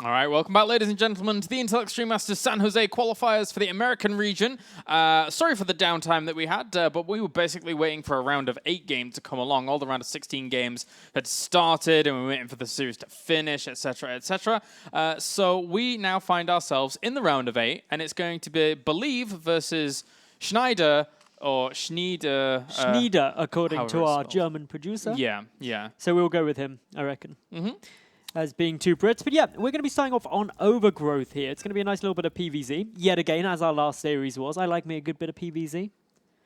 All right, welcome back, ladies and gentlemen, to the Intel Extreme Masters San Jose qualifiers for the American region. Sorry for the downtime that we had, but we were basically waiting for a round of 8 games to come along. All the round of 16 games had started, and we were waiting for the series to finish, etc., etc. So we now find ourselves in the round of 8, and it's going to be Believe versus Schneider, or Schnieder. Schnieder, according to our spelled. German producer. Yeah. So we'll go with him, I reckon. As being 2 Brits. But yeah, we're going to be starting off on Overgrowth here. It's going to be a nice little bit of PvZ. Yet again, as our last series was. I like me a good bit of PvZ.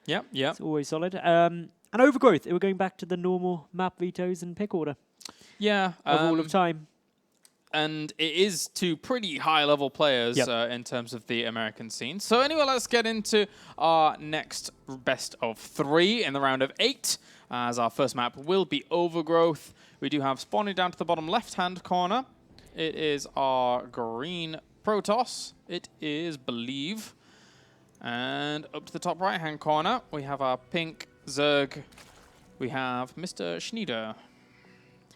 Yep. It's always solid. And Overgrowth, we're going back to the normal map vetoes and pick order. Yeah. Of all of time. And it is 2 pretty high-level players in terms of the American scene. So anyway, let's get into our next best of 3 in the round of 8. As our first map will be Overgrowth. We do have spawning down to the bottom left-hand corner. It is our green Protoss. It is Believe. And up to the top right-hand corner, we have our pink Zerg. We have Mr. Schnieder.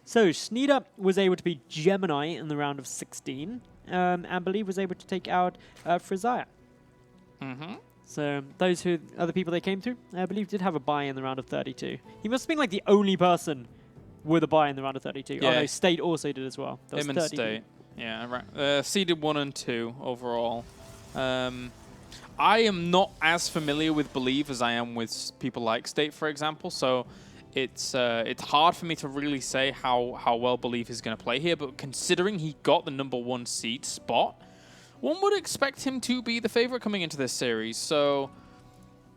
So Schnieder was able to be Gemini in the round of 16. And Believe was able to take out Frisiah. So those who are the people they came through, I believe, did have a buy in the round of 32. He must have been like the only person with a buy in the round of 32. Yeah. Oh no, State also did as well. Him and State. Yeah, right. Seeded 1 and 2 overall. I am not as familiar with Believe as I am with people like State, for example. So it's hard for me to really say how well Believe is going to play here. But considering he got the #1 seed spot, one would expect him to be the favorite coming into this series. So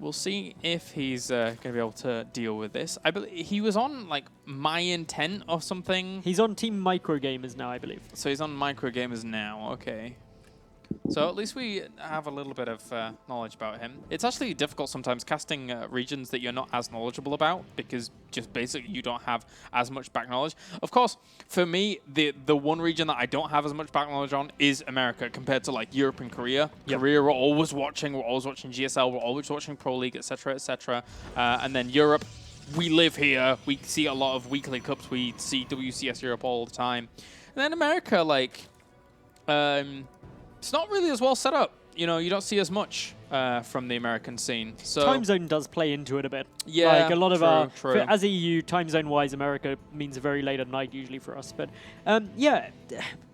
we'll see if he's going to be able to deal with this. I believe he was on like My Intent or something. He's on Team Microgamers now, I believe. So he's on Microgamers now. Okay. So at least we have a little bit of knowledge about him. It's actually difficult sometimes casting regions that you're not as knowledgeable about because just basically you don't have as much back knowledge. Of course, for me, the one region that I don't have as much back knowledge on is America compared to like Europe and Korea. Korea, we're always watching GSL, we're always watching Pro League, etc., etc. And then Europe, we live here. We see a lot of weekly cups. We see WCS Europe all the time. And then America, like, it's not really as well set up. You know, you don't see as much from the American scene. So time zone does play into it a bit. Yeah, like a lot of true. as EU, time zone-wise, America means very late at night usually for us. But yeah,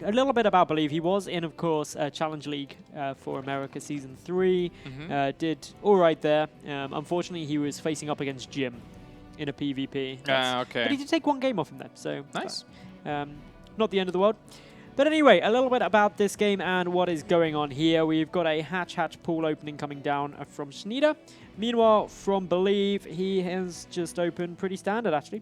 a little bit about Believe. He was in, of course, Challenge League for America Season 3. Did all right there. Unfortunately, he was facing up against Jim in a PvP. Okay. But he did take 1 game off him then, so nice. Not the end of the world. But anyway, a little bit about this game and what is going on here. We've got a hatch pool opening coming down from Schnieder. Meanwhile, from Believe, he has just opened pretty standard, actually.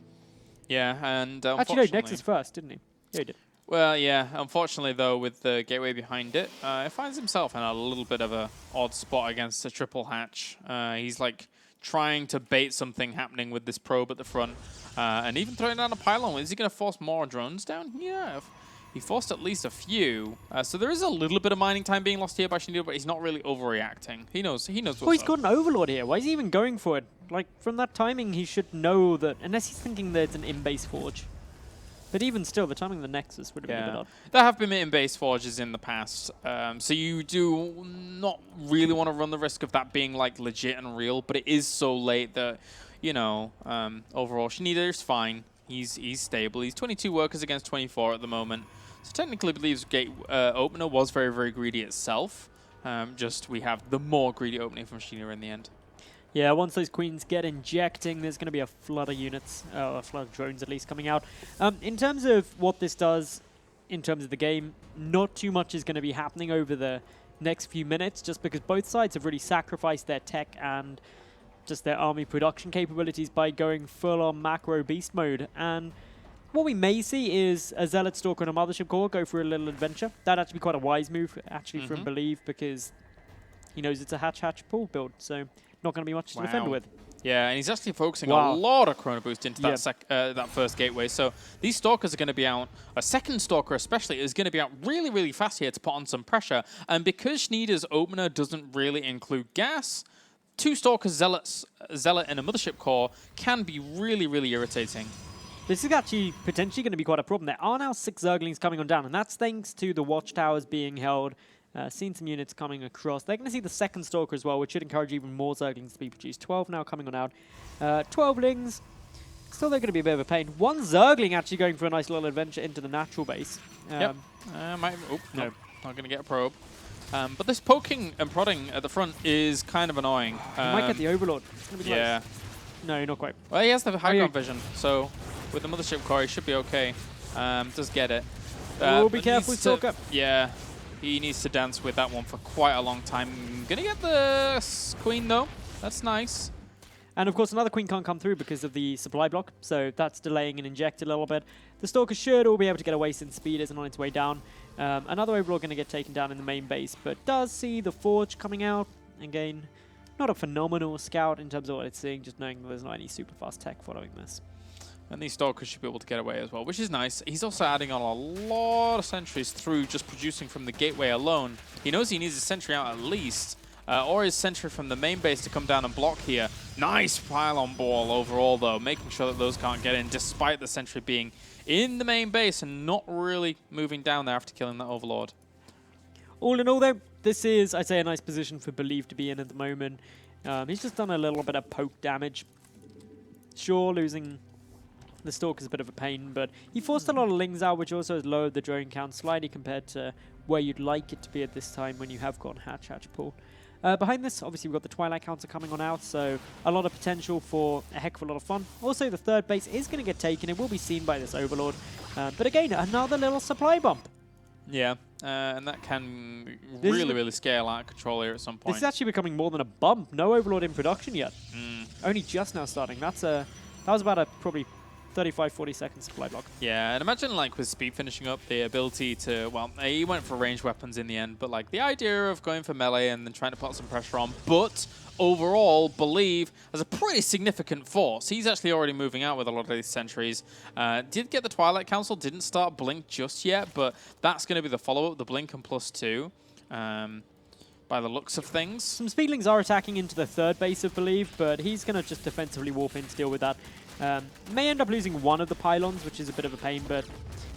Yeah, and actually, no, Nexus first, didn't he? Yeah, he did. Well, yeah. Unfortunately, though, with the gateway behind it, he finds himself in a little bit of a odd spot against a triple hatch. He's like trying to bait something happening with this probe at the front, and even throwing down a pylon. Is he going to force more drones down? Yeah. He forced at least a few, so there is a little bit of mining time being lost here by Schnieder, but he's not really overreacting. He knows what's he's up. got an Overlord here. Why is he even going for it? Like, from that timing, he should know that, unless he's thinking that it's an in-base forge. But even still, the timing of the Nexus would have been a bit odd. There have been in-base forges in the past, so you do not really want to run the risk of that being like legit and real, but it is so late that, you know, overall, Schnieder's fine. He's stable. He's 22 workers against 24 at the moment. So technically, Believe's gate opener was very, very greedy itself. Just we have the more greedy opening from Schnieder in the end. Yeah, once those queens get injecting, there's going to be a flood of units, a flood of drones at least coming out. In terms of what this does, in terms of the game, not too much is going to be happening over the next few minutes, just because both sides have really sacrificed their tech and just their army production capabilities by going full-on macro beast mode. And what we may see is a Zealot Stalker and a Mothership Core go for a little adventure. That'd actually be quite a wise move, actually, from Believe, because he knows it's a hatch pool build, so not going to be much to defend with. Yeah, and he's actually focusing a lot of Chrono Boost into that first gateway. So these Stalkers are going to be out, a second Stalker especially, is going to be out really, really fast here to put on some pressure. And because Schnieder's opener doesn't really include gas, 2 Stalkers, Zealot and a Mothership Core can be really, really irritating. This is actually potentially going to be quite a problem. There are now 6 Zerglings coming on down, and that's thanks to the watchtowers being held. Seen some units coming across. They're going to see the second Stalker as well, which should encourage even more Zerglings to be produced. 12 now coming on out. 12lings. Still, they're going to be a bit of a pain. 1 Zergling actually going for a nice little adventure into the natural base. Yep. No, not going to get a probe. But this poking and prodding at the front is kind of annoying. He might get the Overlord. It's going to be yeah. close. No, not quite. Well, he has the high ground vision, so with the Mothership core, he should be okay. Does get it. Be careful, Stalker. Yeah, he needs to dance with that one for quite a long time. Gonna get the Queen, though. That's nice. And of course, another Queen can't come through because of the supply block, so that's delaying and inject a little bit. The Stalker should all be able to get away since speed isn't on its way down. Another Overlord going to get taken down in the main base, but does see the Forge coming out. Again, not a phenomenal scout in terms of what it's seeing, just knowing that there's not any super fast tech following this. And these Stalkers should be able to get away as well, which is nice. He's also adding on a lot of sentries through just producing from the gateway alone. He knows he needs a sentry out at least, or his sentry from the main base to come down and block here. Nice pylon ball overall, though, making sure that those can't get in, despite the sentry being in the main base and not really moving down there after killing that Overlord. All in all, though, this is, I'd say, a nice position for Believe to be in at the moment. He's just done a little bit of poke damage. Sure, losing the Stalk is a bit of a pain, but he forced a lot of Lings out, which also has lowered the drone count slightly compared to where you'd like it to be at this time when you have got Hatch pull. Behind this, obviously, we've got the Twilight counter coming on out, so a lot of potential for a heck of a lot of fun. Also, the third base is going to get taken. It will be seen by this Overlord. But again, another little supply bump. Yeah, and that can really scale out of control here at some point. This is actually becoming more than a bump. No Overlord in production yet. Only just now starting. That was about a probably 35-40 second supply block. Yeah, and imagine like with speed finishing up, the ability to, well, he went for ranged weapons in the end, but like the idea of going for melee and then trying to put some pressure on, but overall, Believe has a pretty significant force. He's actually already moving out with a lot of these sentries. Did get the Twilight Council, didn't start Blink just yet, but that's going to be the follow-up, the Blink and +2. By the looks of things. Some Speedlings are attacking into the third base of Believe, but he's going to just defensively warp in to deal with that. May end up losing one of the pylons, which is a bit of a pain, but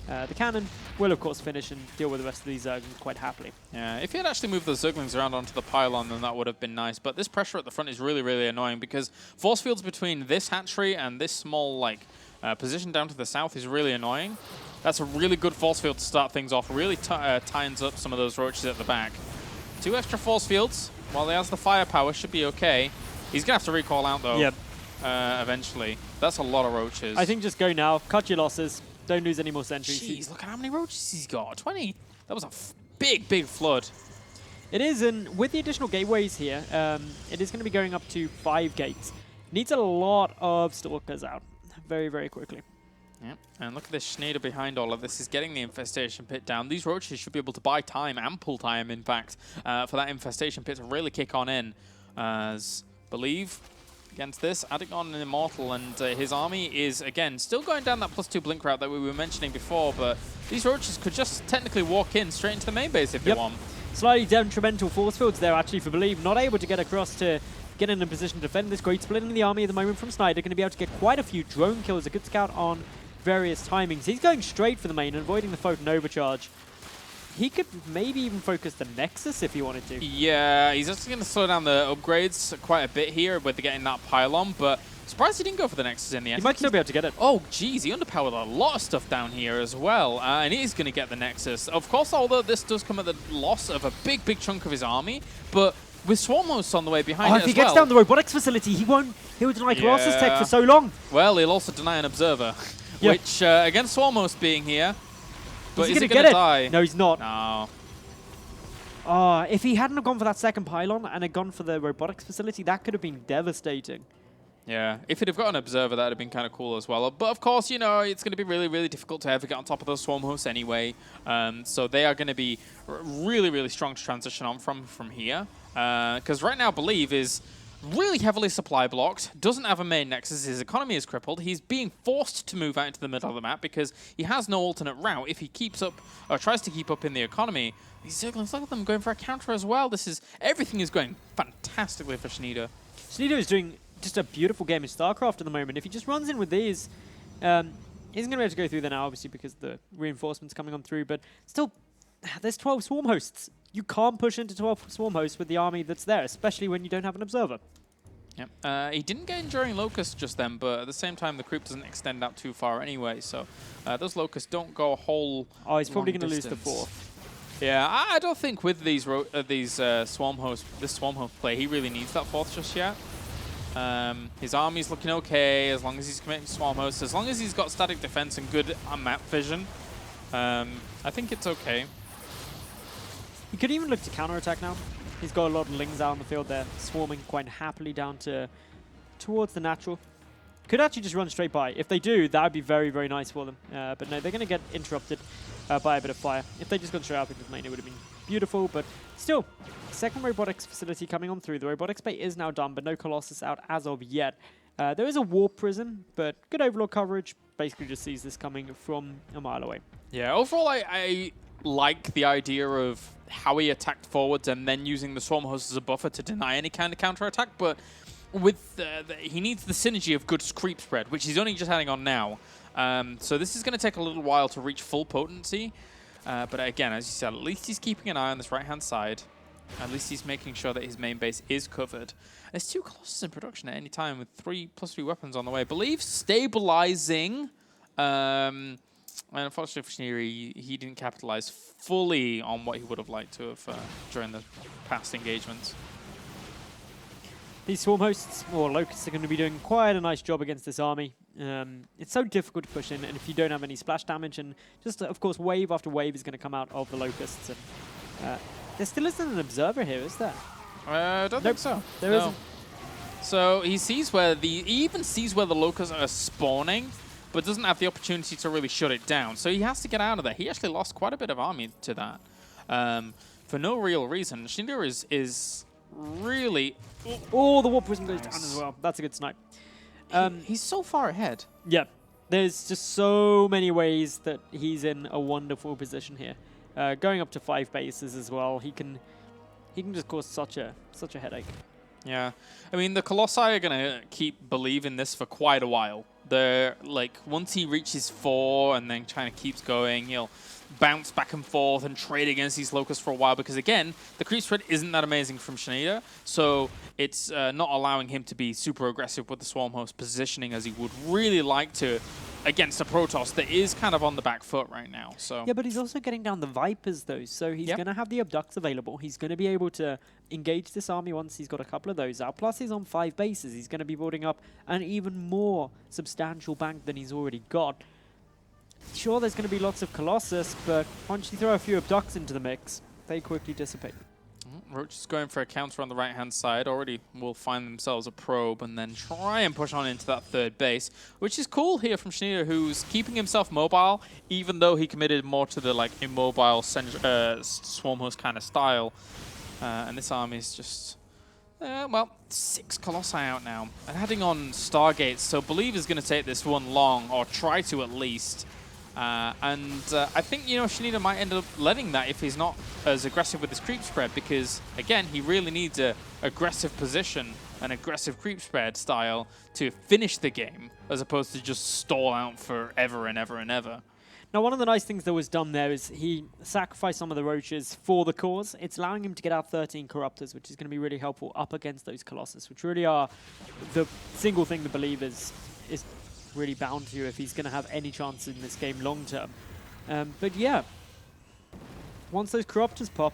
the cannon will, of course, finish and deal with the rest of these Zerglings quite happily. Yeah, if he had actually moved the Zerglings around onto the pylon, then that would have been nice. But this pressure at the front is really annoying because force fields between this hatchery and this small like position down to the south is really annoying. That's a really good force field to start things off. Really tightens up some of those roaches at the back. 2 extra force fields, while he has the firepower, should be okay. He's going to have to recall out, though, eventually. That's a lot of roaches. I think just go now. Cut your losses. Don't lose any more sentries. Jeez, look at how many roaches he's got. 20. That was a big flood. It is, and with the additional gateways here, it is going to be going up to 5 gates. Needs a lot of Stalkers out very quickly. Yep, and look at this Schnieder behind all of this. Is getting the infestation pit down. These roaches should be able to buy time, ample time, in fact, for that infestation pit to really kick on in. As Believe against this, adding on an Immortal, and his army is, again, still going down that +2 blink route that we were mentioning before, but these roaches could just technically walk in straight into the main base if they want. Slightly detrimental force fields there, actually, for Believe. Not able to get across to get in a position to defend this. Great splitting the army at the moment from Schnieder. Going to be able to get quite a few drone kills. A good scout on various timings. He's going straight for the main and avoiding the Photon Overcharge. He could maybe even focus the Nexus if he wanted to. Yeah, he's just going to slow down the upgrades quite a bit here with getting that pylon, but surprised he didn't go for the Nexus in the end. He might still be able to get it. Oh, geez, he underpowered a lot of stuff down here as well, and he's going to get the Nexus. Of course, although this does come at the loss of a big chunk of his army, but with Swarm Hosts on the way behind it as well. If he gets down the robotics facility, he will deny Colossus tech for so long. Well, he'll also deny an Observer. Which, against Swarm Host being here, but is he going to die? No, he's not. No. If he hadn't have gone for that second pylon and had gone for the robotics facility, that could have been devastating. Yeah, if he'd have got an Observer, that would have been kind of cool as well. But of course, you know, it's going to be really difficult to ever get on top of those Swarm Hosts anyway. So they are going to be really strong to transition on from here. Because right now, Believe is really heavily supply blocked, doesn't have a main nexus, his economy is crippled, he's being forced to move out into the middle of the map because he has no alternate route if he keeps up, or tries to keep up in the economy. These Zerglings, look at them going for a counter as well. Everything is going fantastically for Schnieder. Schnieder is doing just a beautiful game in StarCraft at the moment. If he just runs in with these, Isn't going to be able to go through there now, obviously, because the reinforcements coming on through. But still, there's 12 swarm hosts. You can't push into 12 swarm hosts with the army that's there, especially when you don't have an observer. Yep. He didn't get Enduring Locust just then, but at the same time, the creep doesn't extend out too far anyway, so those Locusts don't go a whole Oh, he's probably going to lose distance. the 4th. Yeah, I don't think with these swarm host play, he really needs that 4th just yet. His army's looking okay as long as he's committing swarm hosts, as long as he's got static defense and good map vision. I think it's okay. He could even look to counterattack now. He's got a lot of lings out on the field there, swarming quite happily down towards the natural. Could actually just run straight by. If they do, that would be very, very nice for them. But no, they're going to get interrupted by a bit of fire. If they just gone straight up into the lane, it would have been beautiful. But still, second robotics facility coming on through. The robotics bay is now done, but no Colossus out as of yet. There is a warp prison, but good overall coverage. Basically just sees this coming from a mile away. Yeah, overall, I like the idea of how he attacked forwards and then using the swarm host as a buffer to deny any kind of counterattack, but with he needs the synergy of good creep spread, which he's only just adding on now. So this is going to take a little while to reach full potency. But again, as you said, at least he's keeping an eye on this right-hand side. At least he's making sure that his main base is covered. There's 2 Colossus in production at any time with 3+3 weapons on the way. I believe stabilizing. And unfortunately for Schnieder, he didn't capitalize fully on what he would have liked to have during the past engagements. These swarm hosts, or locusts, are going to be doing quite a nice job against this army. It's so difficult to push in, and if you don't have any splash damage, and just, of course, wave after wave is going to come out of the locusts. And there still isn't an observer here, is there? I don't think so. There isn't. So he sees where he even sees where the locusts are spawning, but doesn't have the opportunity to really shut it down. So he has to get out of there. He actually lost quite a bit of army to that for no real reason. Schnieder is really... Oh, the warp prison goes down as well. That's a good snipe. He's so far ahead. Yeah, there's just so many ways that he's in a wonderful position here. Going up to 5 bases as well, he can just cause such a headache. Yeah, I mean the Colossi are gonna keep believing this for quite a while. They're like once he reaches 4 and then kind of keeps going, he'll bounce back and forth and trade against these locusts for a while because again the creep spread isn't that amazing from Schnieder, so it's not allowing him to be super aggressive with the swarm host positioning as he would really like to against a Protoss that is kind of on the back foot right now. So yeah, but he's also getting down the Vipers though, so he's going to have the abducts available. He's going to be able to engage this army once he's got a couple of those out. Plus he's on 5 bases. He's going to be building up an even more substantial bank than he's already got. Sure, there's going to be lots of Colossus, but once you throw a few abducts into the mix, they quickly dissipate. Roach is going for a counter on the right-hand side. Already will find themselves a probe and then try and push on into that 3rd base, which is cool here from Schnieder, who's keeping himself mobile, even though he committed more to the like immobile swarm host kind of style. And this army is just, well, 6 Colossi out now. And heading on Stargates, so Believe is going to take this one long, or try to at least. I think, you know, Schnieder might end up letting that if he's not as aggressive with his creep spread because, again, he really needs a aggressive position, an aggressive creep spread style to finish the game as opposed to just stall out forever and ever and ever. Now, one of the nice things that was done there is he sacrificed some of the Roaches for the cause. It's allowing him to get out 13 Corruptors, which is going to be really helpful up against those Colossus, which really are the single thing the Believe is really bound to if he's going to have any chance in this game long term. But yeah, once those Corruptors pop,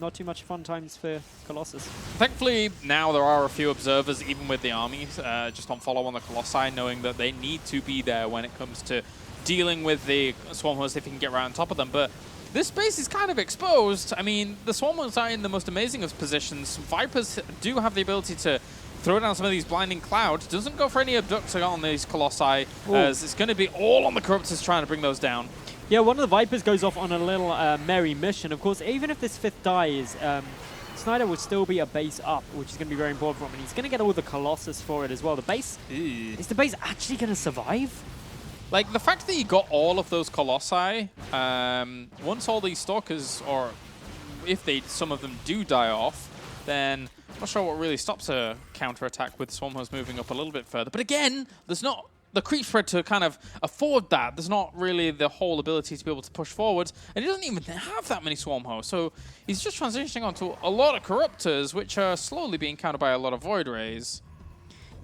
not too much fun times for Colossus. Thankfully, now there are a few observers, even with the army, just on follow on the Colossi, knowing that they need to be there when it comes to dealing with the swarm host if he can get right on top of them. But this space is kind of exposed. I mean, the swarm hosts are in the most amazing of positions. Vipers do have the ability to throw down some of these blinding clouds. Doesn't go for any abducts on these Colossi, as it's going to be all on the Corruptors trying to bring those down. Yeah, one of the Vipers goes off on a little merry mission. Of course, even if this 5th dies, Schnieder will still be a base up, which is going to be very important for him. And he's going to get all the Colossus for it as well. The base, is the base actually going to survive? Like, the fact that you got all of those Colossi, once all these Stalkers, or if some of them do die off, then I'm not sure what really stops a counter-attack with Swarm Host moving up a little bit further. But again, there's the creep spread to kind of afford that. There's not really the whole ability to be able to push forward, and he doesn't even have that many swarm hosts. So he's just transitioning onto a lot of corruptors, which are slowly being countered by a lot of void rays.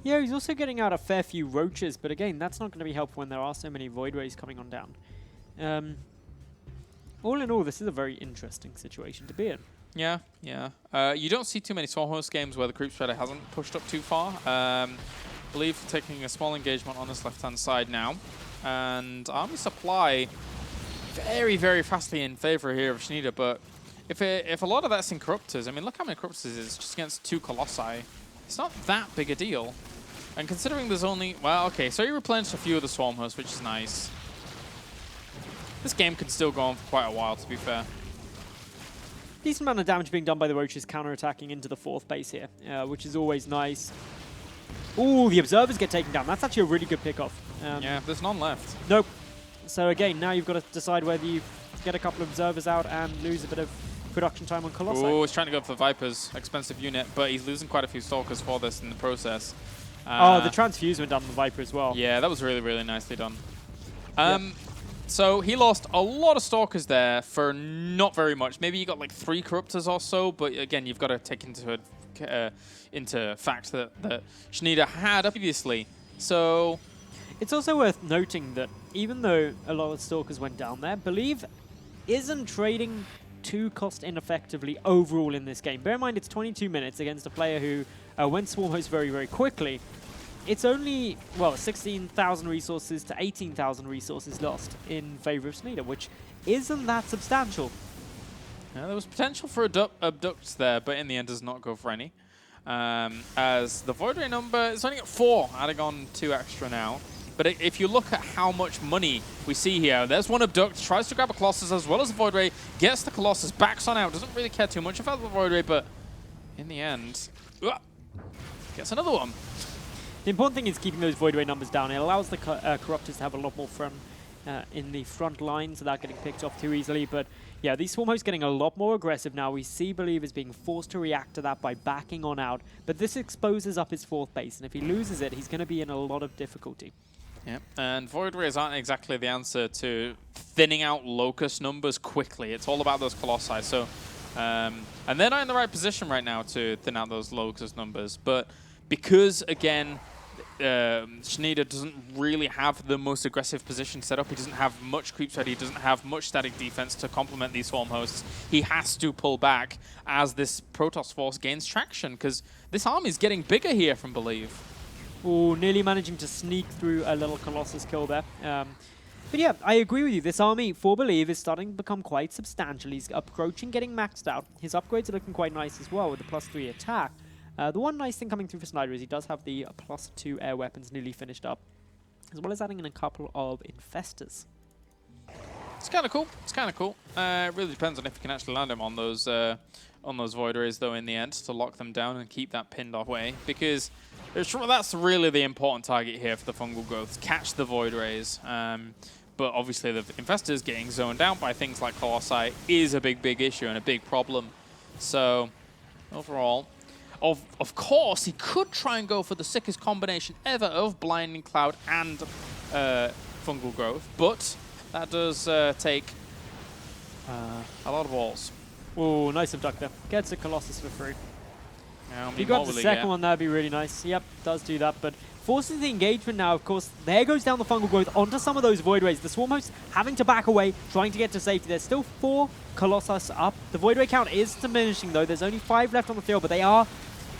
Yeah, he's also getting out a fair few roaches, but again, that's not going to be helpful when there are so many void rays coming on down. All in all, this is a very interesting situation to be in. Yeah, yeah. You don't see too many swarm host games where the creep spreader hasn't pushed up too far. I believe taking a small engagement on this left-hand side now. And army supply very, very fastly in favor here of Schnieder, but if a lot of that's in corruptors, I mean, look how many corruptors it is just against 2 colossi. It's not that big a deal. And considering there's only, well, okay, so he replenished a few of the swarm hosts, which is nice. This game can still go on for quite a while, to be fair. Decent amount of damage being done by the roaches counter-attacking into the 4th base here, which is always nice. Ooh, the observers get taken down. That's actually a really good pickoff. Yeah, there's none left. Nope. So again, now you've got to decide whether you get a couple of observers out and lose a bit of production time on Colossi. Oh, he's trying to go for Vipers, expensive unit, but he's losing quite a few Stalkers for this in the process. Oh, the transfuse went down on the Viper as well. Yeah, that was really, really nicely done. Yep. So he lost a lot of Stalkers there for not very much. Maybe you got like 3 Corruptors or so, but again, you've got to take into fact that Schnieder had previously. So it's also worth noting that even though a lot of Stalkers went down there, Believe isn't trading too cost ineffectively overall in this game. Bear in mind, it's 22 minutes against a player who went Swarm Host very, very quickly. It's only, well, 16,000 resources to 18,000 resources lost in favor of Schnieder, which isn't that substantial. Yeah, there was potential for abducts there, but in the end does not go for any. As the Void Ray number is only at 4, adding on 2 extra now. But if you look at how much money we see here, there's one abduct, tries to grab a Colossus as well as a Void Ray, gets the Colossus, backs on out, doesn't really care too much about the Void Ray, but in the end, gets another one. The important thing is keeping those Void Ray numbers down. It allows the Corruptors to have a lot more fun in the front lines without getting picked off too easily. But yeah, these Swarm Hosts getting a lot more aggressive now. We see Believe is being forced to react to that by backing on out. But this exposes up his 4th base, and if he loses it, he's going to be in a lot of difficulty. Yeah, and Void Rays aren't exactly the answer to thinning out Locust numbers quickly. It's all about those Colossi. So, and they're not in the right position right now to thin out those Locust numbers. But because, again, Schnieder doesn't really have the most aggressive position set up. He doesn't have much creep spread. He doesn't have much static defense to complement these Swarm Hosts. He has to pull back as this Protoss force gains traction, because this army is getting bigger here from Believe. Ooh, nearly managing to sneak through a little Colossus kill there. But yeah, I agree with you. This army, for Believe, is starting to become quite substantial. He's approaching getting maxed out. His upgrades are looking quite nice as well with the +3 attack. The one nice thing coming through for Schnieder is he does have the +2 air weapons nearly finished up, as well as adding in a couple of infestors. It's kind of cool. It's kind of cool. It really depends on if you can actually land him on those Void Rays, though, in the end, to lock them down and keep that pinned away, because that's really the important target here for the Fungal Growths, catch the Void Rays. But obviously the infestors getting zoned out by things like Colossi is a big issue and a big problem. So overall, of course, he could try and go for the sickest combination ever of Blinding Cloud and Fungal Growth, but that does take a lot of walls. Oh, nice abductor. Gets a Colossus for free. Yeah, if you got the second one, that'd be really nice. Yep, does do that, but forces the engagement now, of course. There goes down the Fungal Growth onto some of those Void Rays. The Swarm Hosts having to back away, trying to get to safety. There's still 4 Colossus up. The Void Ray count is diminishing, though. There's only 5 left on the field, but they are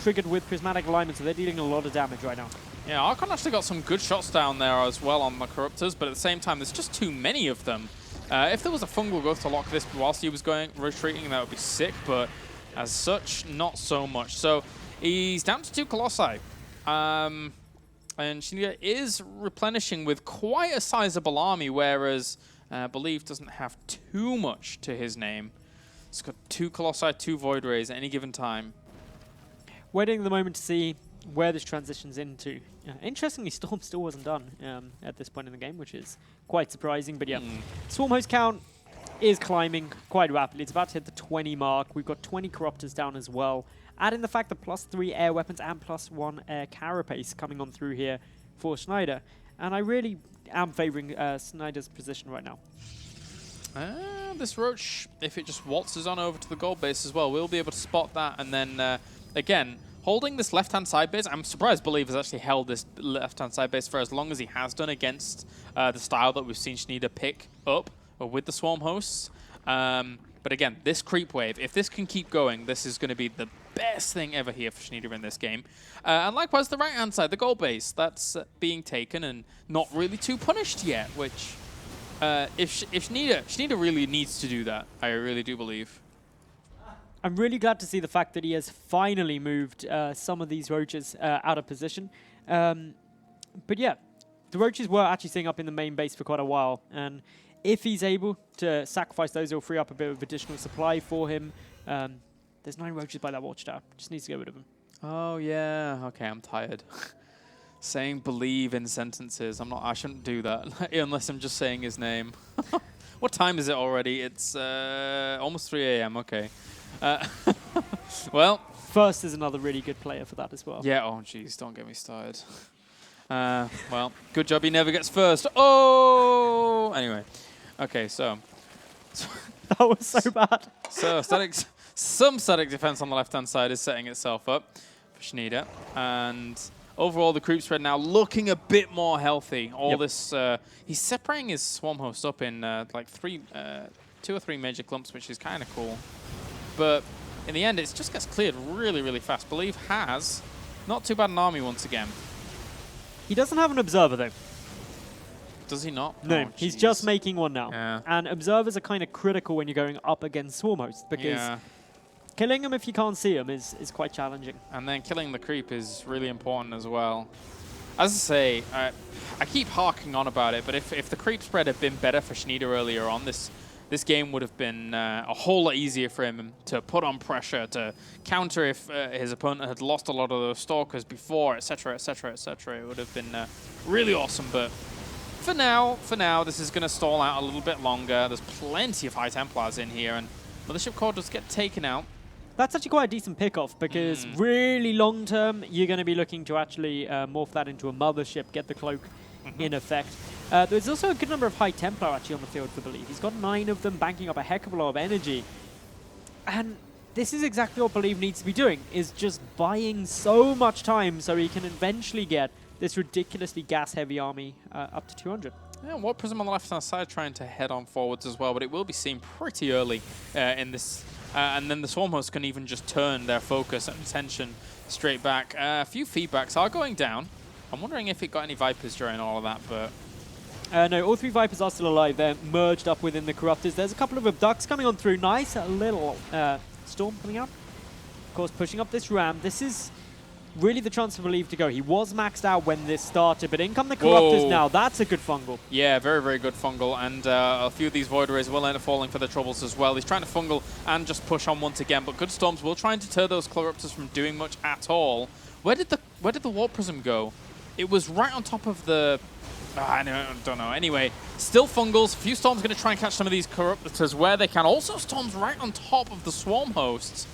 triggered with Prismatic Alignment, so they're dealing a lot of damage right now. Yeah, Archon actually got some good shots down there as well on the Corruptors, but at the same time, there's just too many of them. If there was a Fungal Growth to lock this whilst he was retreating, that would be sick, but as such, not so much. So he's down to 2 Colossi. And Schnieder is replenishing with quite a sizable army, whereas Believe doesn't have too much to his name. He's got 2 Colossi, 2 Void Rays at any given time. Waiting at the moment to see where this transitions into. Interestingly, Storm still wasn't done at this point in the game, which is quite surprising. But yeah, Swarm Host count is climbing quite rapidly. It's about to hit the 20 mark. We've got 20 Corruptors down as well. Add in the fact that +3 air weapons and +1 air carapace coming on through here for Schnieder. And I really am favoring Schnieder's position right now. This Roach, if it just waltzes on over to the gold base as well, we'll be able to spot that. And then, again, holding this left-hand side base, I'm surprised Believe has actually held this left-hand side base for as long as he has done against the style that we've seen Schnieder pick up with the Swarm hosts. But again, this creep wave, if this can keep going, this is going to be the best thing ever here for Schnieder in this game. And likewise, the right-hand side, the gold base, that's being taken and not really too punished yet, which, if Schnieder really needs to do that, I really do believe. I'm really glad to see the fact that he has finally moved some of these Roaches out of position. But yeah, the Roaches were actually sitting up in the main base for quite a while, and if he's able to sacrifice those, it'll free up a bit of additional supply for him. There's 9 Roaches by that watchtower. Just needs to get rid of them. Oh, yeah. Okay, I'm tired. Saying believe in sentences. I shouldn't do that unless I'm just saying his name. What time is it already? It's almost 3 a.m. Okay. Well. First is another really good player for that as well. Yeah, oh, jeez. Don't get me started. Well, good job he never gets first. Oh! Anyway. Okay, so. That was so bad. So, some static defense on the left-hand side is setting itself up for Schnieder. And overall, the creep spread now looking a bit more healthy. All this, he's separating his Swarm host up in like 2 or 3 major clumps, which is kind of cool. But in the end, it just gets cleared really, really fast. Believe has not too bad an army once again. He doesn't have an observer, though. Does he not? No, oh, he's just making one now. Yeah. And observers are kind of critical when you're going up against Swarm hosts, because killing them if you can't see them is quite challenging. And then killing the creep is really important as well. As I say, I keep harking on about it, but if the creep spread had been better for Schnieder earlier on, this game would have been a whole lot easier for him to put on pressure, to counter if his opponent had lost a lot of those stalkers before, etc., etc., etc. It would have been really awesome, but for now, this is going to stall out a little bit longer. There's plenty of High Templars in here, and Mothership Core does get taken out. That's actually quite a decent pick-off, because really long-term, you're going to be looking to actually morph that into a Mothership, get the cloak in effect. There's also a good number of High Templar actually on the field for Believe. He's got 9 of them, banking up a heck of a lot of energy. And this is exactly what Believe needs to be doing, is just buying so much time so he can eventually get this ridiculously gas-heavy army up to 200. Yeah, Warp Prism on the left-hand side trying to head on forwards as well, but it will be seen pretty early in this. And then the Swarm hosts can even just turn their focus and attention straight back. A few feedbacks are going down. I'm wondering if it got any Vipers during all of that, but... no, all 3 Vipers are still alive. They're merged up within the Corruptors. There's a couple of Abducts coming on through. Nice, a little Storm coming out. Of course, pushing up this Ram. This is really the chance for Believe to go. He was maxed out when this started, but in come the Corruptors now. That's a good fungal. Yeah, very, very good fungal. And a few of these Void Rays will end up falling for the troubles as well. He's trying to fungal and just push on once again, but good Storms will try and deter those Corruptors from doing much at all. Where did the Warp Prism go? It was right on top of the... I don't know. Anyway, still fungals. A few Storms going to try and catch some of these Corruptors where they can. Also Storms right on top of the Swarm hosts.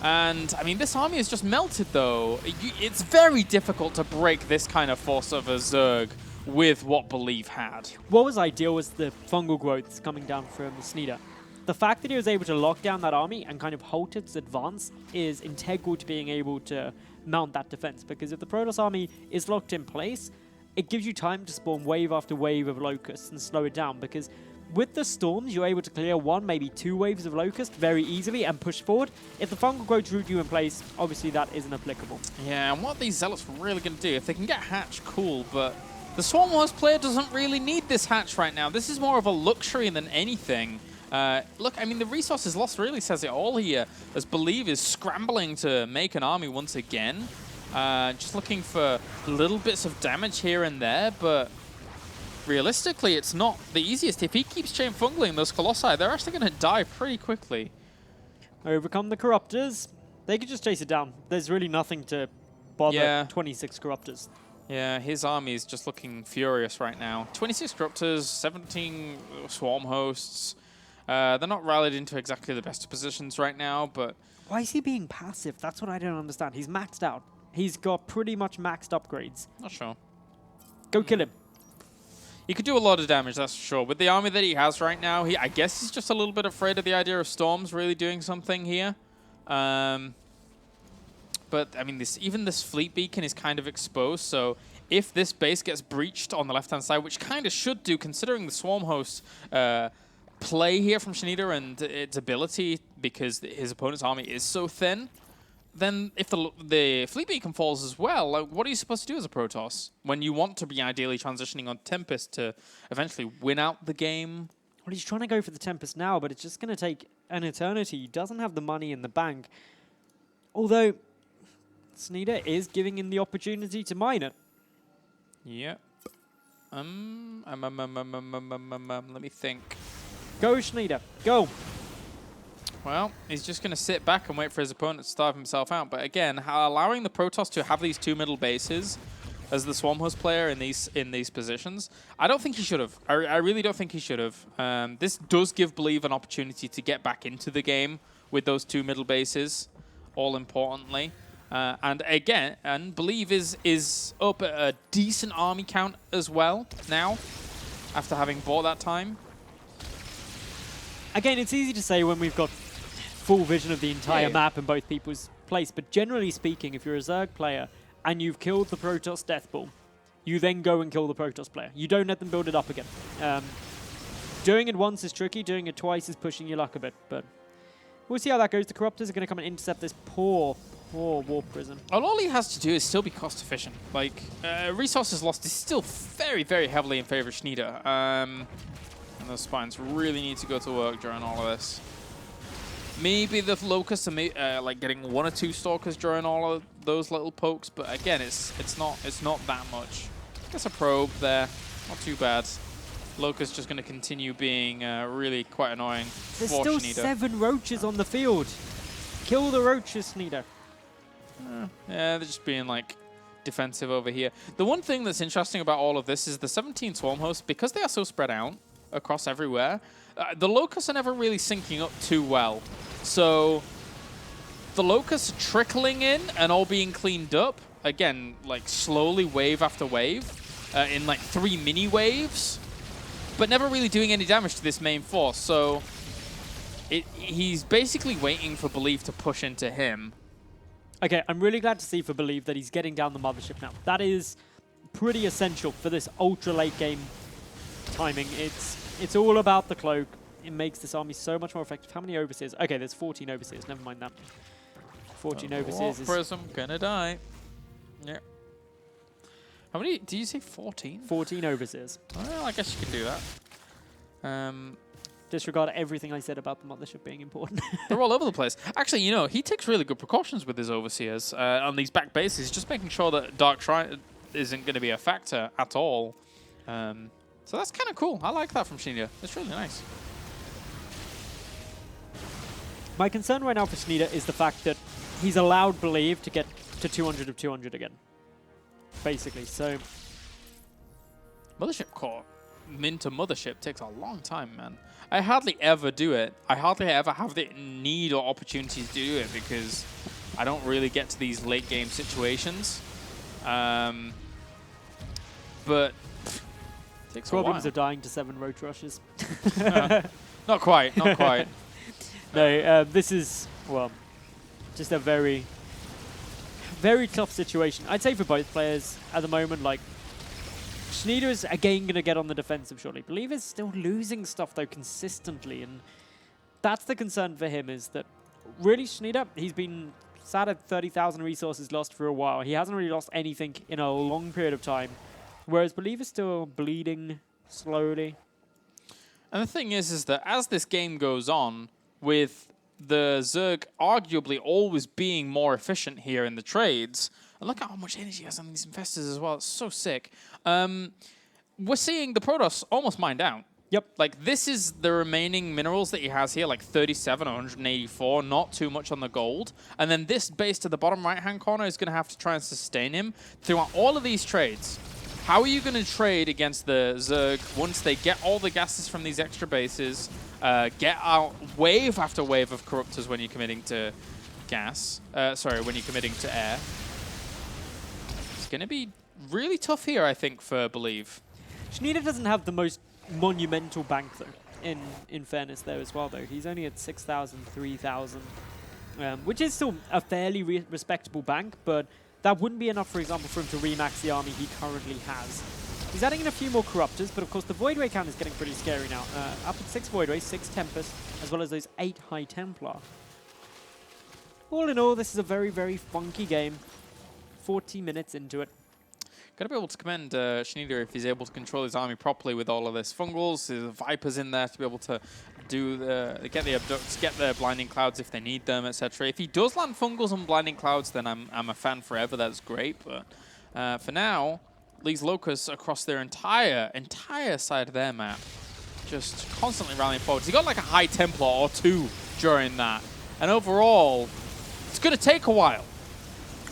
And, I mean, this army is just melted, though. It's very difficult to break this kind of force of a Zerg with what Believe had. What was ideal was the fungal growths coming down from Schnieder. The fact that he was able to lock down that army and kind of halt its advance is integral to being able to mount that defense, because if the Protoss army is locked in place, it gives you time to spawn wave after wave of locusts and slow it down, because with the Storms, you're able to clear 1, maybe 2 waves of Locust very easily and push forward. If the fungal growth root you in place, obviously that isn't applicable. Yeah, and what these Zealots are really going to do, if they can get Hatch, cool, but the Swarm host player doesn't really need this Hatch right now. This is more of a luxury than anything. Look, I mean, the resources lost really says it all here, as Believe is scrambling to make an army once again. Just looking for little bits of damage here and there, but realistically, it's not the easiest. If he keeps chain fungling those Colossi, they're actually going to die pretty quickly. Overcome the Corruptors. They could just chase it down. There's really nothing to bother 26 Corruptors. Yeah, his army is just looking furious right now. 26 Corruptors, 17 Swarm hosts. They're not rallied into exactly the best positions right now, but... Why is he being passive? That's what I don't understand. He's maxed out. He's got pretty much maxed upgrades. Not sure. Go kill him. He could do a lot of damage, that's for sure. With the army that he has right now, I guess he's just a little bit afraid of the idea of storms really doing something here. But I mean, even this fleet beacon is kind of exposed, so if this base gets breached on the left-hand side, which kind of should do, considering the swarm host play here from Schnieder and its ability, because his opponent's army is so thin, then if the fleet beacon falls as well, like, what are you supposed to do as a Protoss when you want to be ideally transitioning on Tempest to eventually win out the game? Well, he's trying to go for the Tempest now, but it's just going to take an eternity. He doesn't have the money in the bank. Although, Schnieder is giving him the opportunity to mine it. Yep. Let me think. Go, Schnieder. Go. Well, he's just going to sit back and wait for his opponent to starve himself out. But again, allowing the Protoss to have these 2 middle bases as the Swarm Host player in these positions, I don't think he should have. I really don't think he should have. This does give Believe an opportunity to get back into the game with those 2 middle bases, all importantly. And again, Believe is up at a decent army count as well now, after having bought that time. Again, it's easy to say when we've got full vision of the entire map and both people's place, but generally speaking, if you're a Zerg player and you've killed the Protoss Death Ball, you then go and kill the Protoss player. You don't let them build it up again. Doing it once is tricky, doing it twice is pushing your luck a bit, but we'll see how that goes. The Corruptors are going to come and intercept this poor Warp Prison. All he has to do is still be cost efficient. Like, resources lost is still very, very heavily in favor of Schnieder. And those spines really need to go to work during all of this. Maybe the Locusts are like getting 1 or 2 Stalkers during all of those little pokes, but again, it's not that much. Guess a probe there, not too bad. Locust just going to continue being really quite annoying. There's still Schnieder. 7 roaches on the field. Kill the roaches, Schnieder. Yeah, they're just being like defensive over here. The one thing that's interesting about all of this is the 17 Swarm Hosts, because they are so spread out across everywhere, the Locusts are never really syncing up too well. So the Locusts are trickling in and all being cleaned up. Again, like slowly wave after wave in like 3 mini waves, but never really doing any damage to this main force. So he's basically waiting for Belief to push into him. Okay, I'm really glad to see for Believe that he's getting down the mothership now. That is pretty essential for this ultra late game timing. It's all about the cloak. It makes this army so much more effective. How many Overseers? Okay, there's 14 Overseers. Never mind that. 14 Overseers is... Prism gonna die. Yeah. How many? Did you say 14? 14 Overseers. Well, I guess you can do that. Disregard everything I said about the mothership being important. They're all over the place. Actually, you know, he takes really good precautions with his Overseers on these back bases, just making sure that Dark Shrine isn't going to be a factor at all. So that's kind of cool. I like that from Schnieder. It's really nice. My concern right now for Schnieder is the fact that he's allowed Believe to get to 200 of 200 again. Basically, so... Mothership core into Mothership takes a long time, man. I hardly ever do it. I hardly ever have the need or opportunity to do it because I don't really get to these late game situations. But takes a while. Problems of dying to 7 roach rushes. Not quite, not quite. No, this is, well, just a very, very tough situation. I'd say for both players at the moment, like, Schnieder is again going to get on the defensive shortly. Believe is still losing stuff, though, consistently, and that's the concern for him, is that really Schnieder, he's been sat at 30,000 resources lost for a while. He hasn't really lost anything in a long period of time, whereas Believe is still bleeding slowly. And the thing is that as this game goes on, with the Zerg arguably always being more efficient here in the trades, and look at how much energy he has on these investors as well. It's so sick. We're seeing the Protoss almost mined out. Yep. Like, this is the remaining minerals that he has here, like 37 or 184, not too much on the gold. And then this base to the bottom right-hand corner is going to have to try and sustain him throughout all of these trades. How are you going to trade against the Zerg once they get all the gases from these extra bases, get out wave after wave of Corruptors when you're committing to gas, when you're committing to air? It's going to be really tough here, I think, for Believe. Schnieder doesn't have the most monumental bank, though, in fairness there as well, though. He's only at 6,000, 3,000, which is still a fairly respectable bank, but that wouldn't be enough, for example, for him to remax the army he currently has. He's adding in a few more Corruptors, but of course the Void Ray count is getting pretty scary now. Up at 6 Void Rays, 6 Tempest, as well as those 8 High Templar. All in all, this is a very, very funky game. 40 minutes into it. Got to be able to commend Schnieder if he's able to control his army properly with all of this fungals, his Vipers in there to be able to do get the abducts, get the blinding clouds if they need them, etc. If he does land fungals and blinding clouds, then I'm a fan forever. That's great. But for now, these locusts across their entire side of their map, just constantly rallying forwards. He got like a High Templar or 2 during that, and overall, it's going to take a while.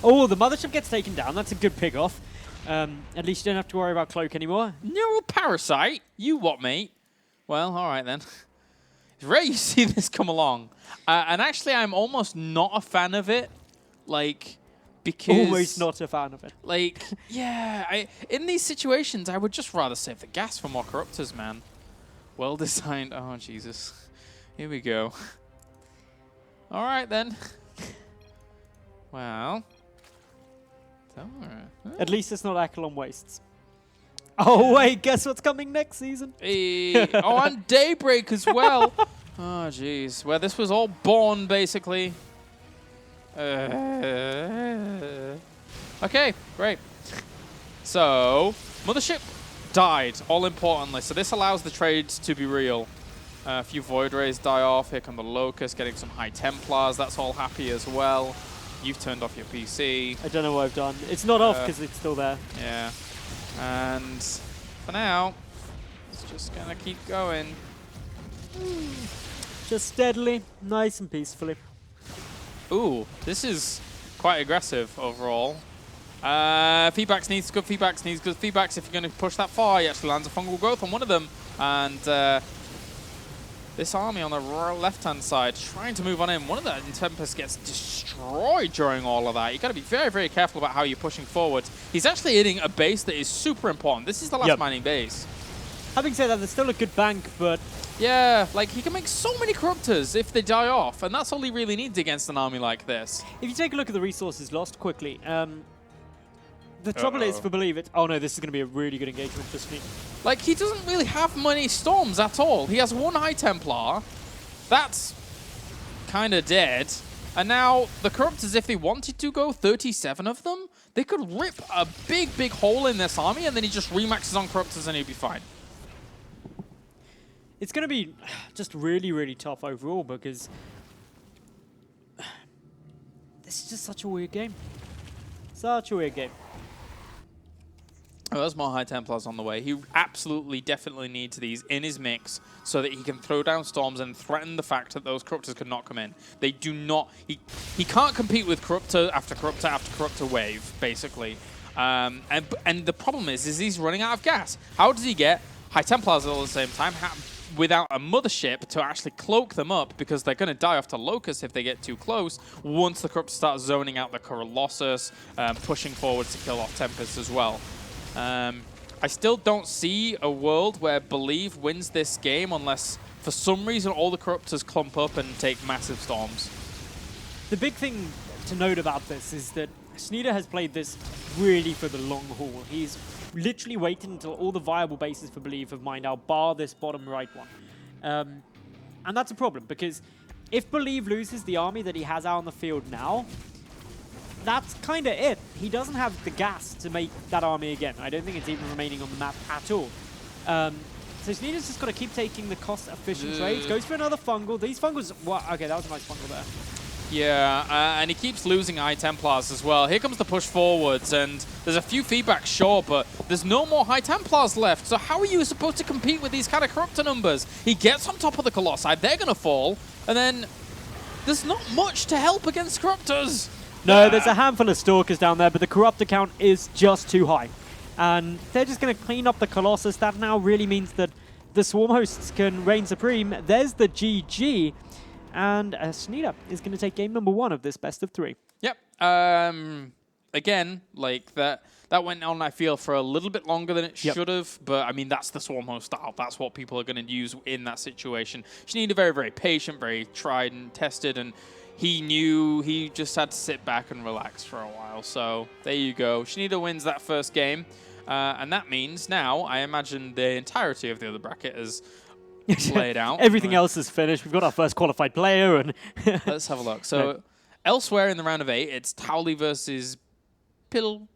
Oh, the mothership gets taken down. That's a good pick off. At least you don't have to worry about Cloak anymore. Neural Parasite? You what, mate? Well, all right then. It's rare you see this come along. And actually, I'm almost not a fan of it. Like, because... Almost not a fan of it. Like, yeah, in these situations, I would just rather save the gas for more Corruptors, man. Well designed. Oh, Jesus. Here we go. All right, then. Well... At least it's not Akelon Wastes. Oh, wait, guess what's coming next season? Hey. Oh, and Daybreak as well. Oh, jeez. Where this was all born, basically. Okay, great. So, Mothership died, all importantly. So this allows the trades to be real. A few Void Rays die off. Here come the Locusts, getting some High Templars. That's all happy as well. You've turned off your PC. I don't know what I've done. It's not off because it's still there. Yeah. And for now, it's just going to keep going. Just steadily, nice and peacefully. Ooh, this is quite aggressive overall. Feedbacks needs good feedbacks, needs good feedbacks. If you're going to push that far, he actually lands a fungal growth on one of them. And this army on the left-hand side trying to move on in. One of the Tempest gets destroyed during all of that. You've got to be very, very careful about how you're pushing forward. He's actually hitting a base that is super important. This is the last mining base. Having said that, there's still a good bank, but... Yeah, like he can make so many Corruptors if they die off, and that's all he really needs against an army like this. If you take a look at the resources lost quickly, the trouble is, for Believe It... Oh no, this is going to be a really good engagement for me. Like, he doesn't really have many Storms at all. He has 1 High Templar. That's kind of dead. And now, the Corruptors, if they wanted to go 37 of them, they could rip a big, big hole in this army, and then he just remaxes on Corruptors and he'll be fine. It's going to be just really, really tough overall because this is just such a weird game. Such a weird game. Oh, there's more High Templars on the way. He absolutely, definitely needs these in his mix so that he can throw down Storms and threaten the fact that those Corruptors could not come in. They do not... He can't compete with Corruptor after Corruptor after Corruptor wave, basically. And the problem is he's running out of gas. How does he get High Templars all at the same time without a Mothership to actually cloak them up, because they're going to die off to Locust if they get too close once the Corruptor starts zoning out the Colossus, pushing forward to kill off Tempest as well. I still don't see a world where Believe wins this game unless, for some reason, all the Corruptors clump up and take massive Storms. The big thing to note about this is that Schnieder has played this really for the long haul. He's literally waited until all the viable bases for Believe have mined out, bar this bottom right one. And that's a problem, because if Believe loses the army that he has out on the field now, that's kind of it. He doesn't have the gas to make that army again. I don't think it's even remaining on the map at all. So Schnieder's just got to keep taking the cost-efficient trades. Goes for another fungal. These fungals... Well, okay, that was a nice fungal there. Yeah, and he keeps losing High Templars as well. Here comes the push forwards, and there's a few feedbacks, sure, but there's no more High Templars left. So how are you supposed to compete with these kind of Corruptor numbers? He gets on top of the Colossi, they're going to fall, and then there's not much to help against Corruptors. No, there's a handful of Stalkers down there, but the Corruptor count is just too high. And they're just going to clean up the Colossus. That now really means that the Swarm Hosts can reign supreme. There's the GG. And Schnieder is going to take game number 1 of this best of 3. Yep. again, like that went on, I feel, for a little bit longer than it should have. But I mean, that's the Swarm host style. That's what people are going to use in that situation. Schnieder very, very patient, very tried and tested, and he knew he just had to sit back and relax for a while. So there you go. Schnieder wins that first game, and that means now I imagine the entirety of the other bracket is played out. Everything else is finished. We've got our first qualified player, and let's have a look. So elsewhere in the round of 8, it's Towley versus Pilly,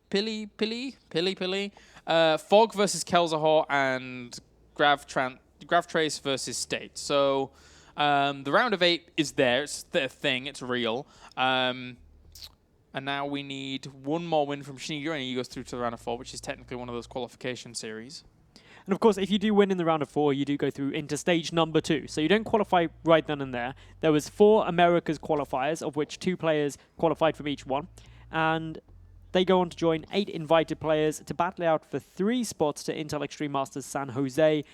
Fog versus Kelzahor, and Gravtrace versus State. So the round of 8 is there. It's the thing. It's real. And now we need one more win from Schnieder, and he goes through to the round of 4, which is technically one of those qualification series. And of course, if you do win in the round of 4, you do go through into stage number 2. So you don't qualify right then and there. There was 4 Americas qualifiers, of which 2 players qualified from each one. And they go on to join 8 invited players to battle out for 3 spots to Intel Extreme Masters San Jose.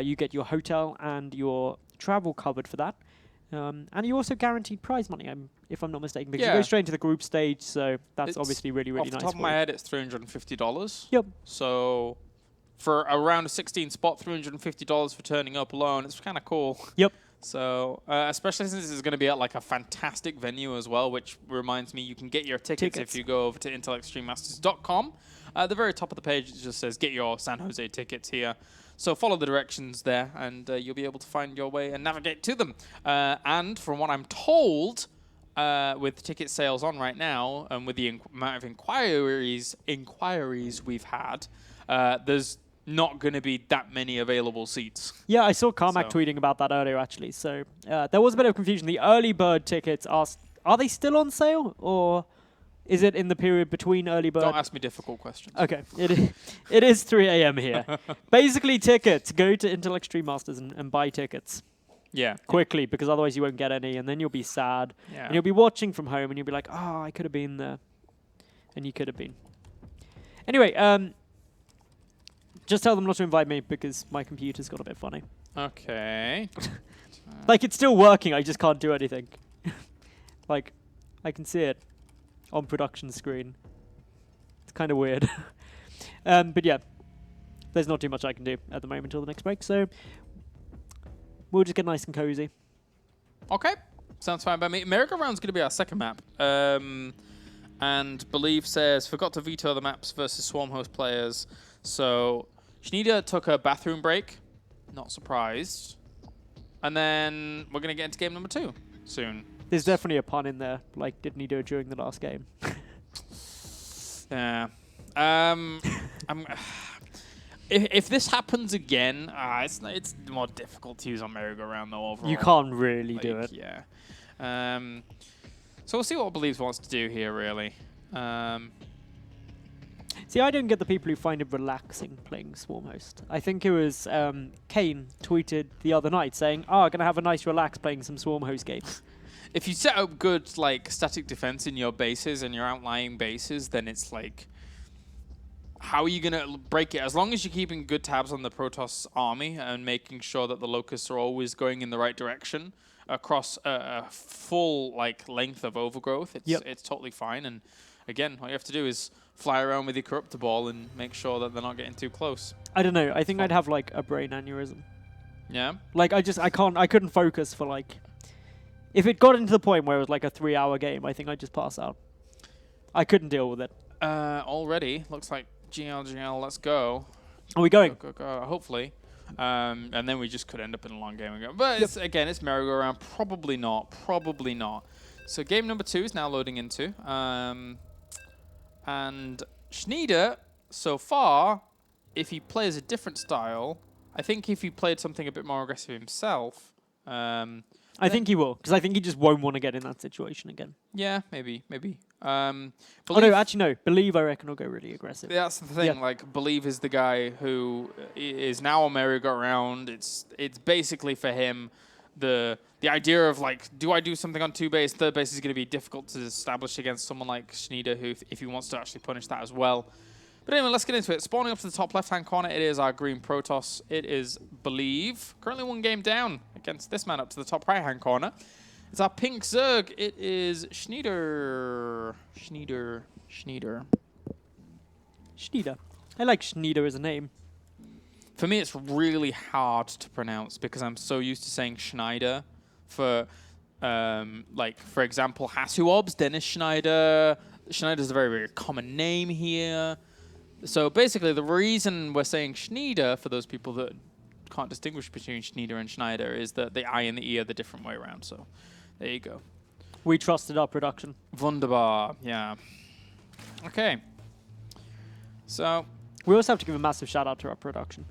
You get your hotel and your travel covered for that. And you also guaranteed prize money, if I'm not mistaken, because you go straight into the group stage. So that's obviously really, really nice. Off the top of my head, it's $350. Yep. So for a round of 16 spot, $350 for turning up alone, it's kind of cool. Yep. So, especially since this is going to be at like a fantastic venue as well, which reminds me you can get your tickets if you go over to intelextrememasters.com. At the very top of the page, it just says get your San Jose tickets here. So follow the directions there, and you'll be able to find your way and navigate to them. And from what I'm told, with ticket sales on right now, and with the amount of inquiries we've had, there's not going to be that many available seats. Yeah, I saw Carmack tweeting about that earlier, actually. So there was a bit of confusion. The early bird tickets are they still on sale, or is it in the period between early bird? Don't ask me difficult questions. Okay, it is 3 a.m. here. Basically, tickets. Go to Intel Extreme Masters and buy tickets. Yeah. Quickly, because otherwise you won't get any, and then you'll be sad. Yeah. And you'll be watching from home, and you'll be like, oh, I could have been there. And you could have been. Anyway, just tell them not to invite me because my computer's got a bit funny. Okay. Like, it's still working, I just can't do anything. Like, I can see it on production screen. It's kind of weird. But yeah, there's not too much I can do at the moment until the next break, so we'll just get nice and cozy. Okay. Sounds fine by me. Merry-Go-Round's going to be our second map. And Believe says, forgot to veto the maps versus Swarm host players. So Schnieder took a bathroom break. Not surprised. And then we're going to get into game number 2 soon. There's definitely a pun in there. Like, didn't he do it during the last game? Yeah. If this happens again, it's more difficult to use on Merry-Go-Round though overall. You can't really do it. Yeah. So we'll see what Believes wants to do here, really. See, I don't get the people who find it relaxing playing Swarm Host. I think it was Kane tweeted the other night saying, "Oh, I'm going to have a nice relax playing some Swarm Host games." If you set up good like static defense in your bases and your outlying bases, then it's like, how are you going to break it? As long as you're keeping good tabs on the Protoss army and making sure that the Locusts are always going in the right direction across a full like length of Overgrowth, it's totally fine. And again, all you have to do is fly around with your Corruptor Ball and make sure that they're not getting too close. I don't know. I think I'd have like a brain aneurysm. Yeah? Like, I couldn't focus for like... If it got into the point where it was like a 3-hour game, I think I'd just pass out. I couldn't deal with it. Already, looks like GL, let's go. Are we going? Go, hopefully. And then we just could end up in a long game again. But again, it's Merry-Go-Round. Probably not. So game number 2 is now loading into. And Schnieder, so far, if he plays a different style, I think if he played something a bit more aggressive himself... I think he will, because I think he just won't want to get in that situation again. Yeah, maybe. Oh, no, actually, no. Believe, I reckon, will go really aggressive. That's the thing. Like, Believe is the guy who is now a Merry-Go-Round. It's basically for him the idea of, like, do I do something on 2 base? 3rd base is going to be difficult to establish against someone like Schnieder, who, if he wants to actually punish that as well. But anyway, let's get into it. Spawning up to the top left-hand corner, it is our green Protoss. It is Believe. Currently 1 game down against this man up to the top right-hand corner. It's our pink Zerg. It is Schnieder. Schnieder. Schnieder. I like Schnieder as a name. For me, it's really hard to pronounce because I'm so used to saying Schneider for, like, for example, Hasselhoff's, Dennis Schneider. Schneider's a very, very common name here. So basically, the reason we're saying Schnieder, for those people that can't distinguish between Schnieder and Schneider, is that the I and the E are the different way around. So there you go. We trusted our production. Wunderbar, yeah. Okay. So We also have to give a massive shout out to our production.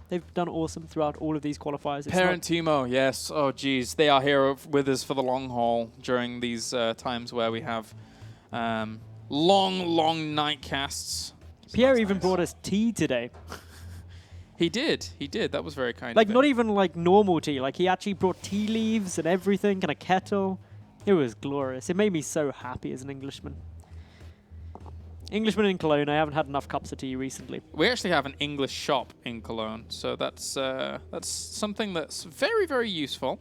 They've done awesome throughout all of these qualifiers. It's Parent Timo, yes. Oh, geez. They are here with us for the long haul during these times where we have long night casts. Pierre even brought us tea today. He did. He did. That was very kind Like, of him. not even like normal tea. Like, he actually brought tea leaves and everything and a kettle. It was glorious. It made me so happy as an Englishman. Englishman in Cologne, I haven't had enough cups of tea recently. We actually have an English shop in Cologne, so that's something that's very, very useful.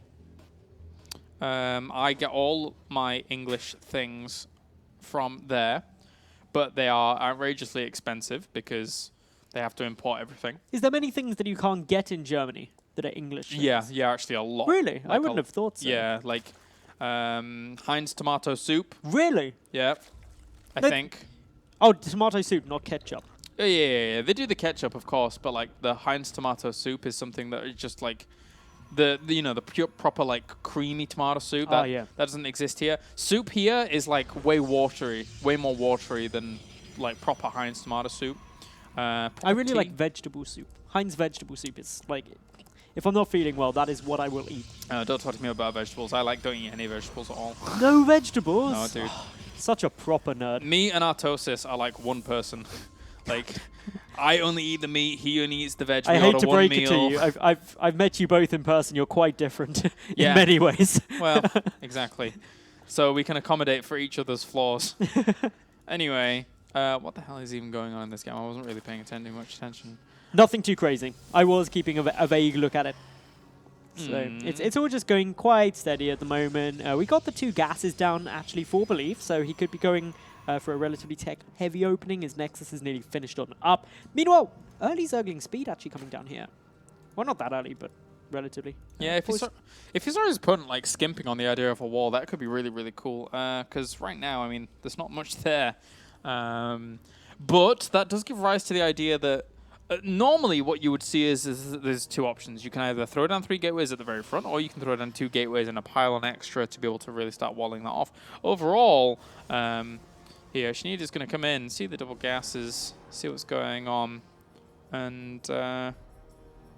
I get all my English things from there, but they are outrageously expensive because they have to import everything. Is there many things that you can't get in Germany that are English things? Yeah, actually a lot. Really? I Like wouldn't have thought so. Yeah, like Heinz tomato soup. Really? Yeah, I They- think. Oh, tomato soup, not ketchup. Yeah. They do the ketchup, of course, but like the Heinz tomato soup is something that is just like the pure proper like creamy tomato soup. Oh, That yeah. that doesn't exist here. Soup here is like way more watery than like proper Heinz tomato soup. I really like vegetable soup. Heinz vegetable soup is like, if I'm not feeling well, that is what I will eat. Don't talk to me about vegetables. I don't eat any vegetables at all. No vegetables? No, dude. Such a proper nerd. Me and Artosis are like one person. Like, I only eat the meat. He only eats the veg. I We hate order to one break meal. it to you. I've met you both in person. You're quite different Yeah. in many ways. Well, exactly. So we can accommodate for each other's flaws. Anyway, what the hell is even going on in this game? I wasn't really paying much attention. Nothing too crazy. I was keeping a vague look at it. So it's all just going quite steady at the moment. We got the 2 gases down actually for Belief, so he could be going for a relatively tech-heavy opening. His Nexus is nearly finished on up. Meanwhile, early Zergling speed actually coming down here. Well, not that early, but relatively. Yeah, if you saw his opponent like skimping on the idea of a wall, that could be really, really cool. Because right now, I mean, there's not much there. But that does give rise to the idea that normally what you would see is there's 2 options. You can either throw down 3 gateways at the very front, or you can throw down 2 gateways and a pile on extra to be able to really start walling that off. Overall, here, Schnieder's going to come in, see the double gases, see what's going on, and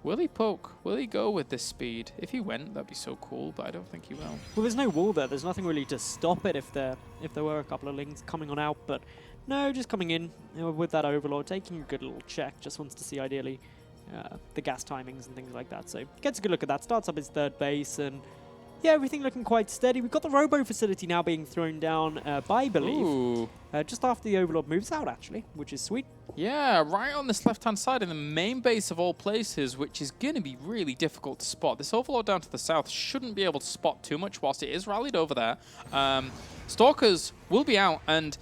will he poke? Will he go with this speed? If he went, that'd be so cool, but I don't think he will. Well, there's no wall there. There's nothing really to stop it if there were a couple of links coming on out, but no, just coming in with that Overlord, taking a good little check. Just wants to see, ideally, the gas timings and things like that. So gets a good look at that. Starts up his 3rd base, and yeah, everything looking quite steady. We've got the Robo facility now being thrown down by Belief. Just after the Overlord moves out, actually, which is sweet. Yeah, right on this left-hand side in the main base of all places, which is going to be really difficult to spot. This Overlord down to the south shouldn't be able to spot too much whilst it is rallied over there. Stalkers will be out, and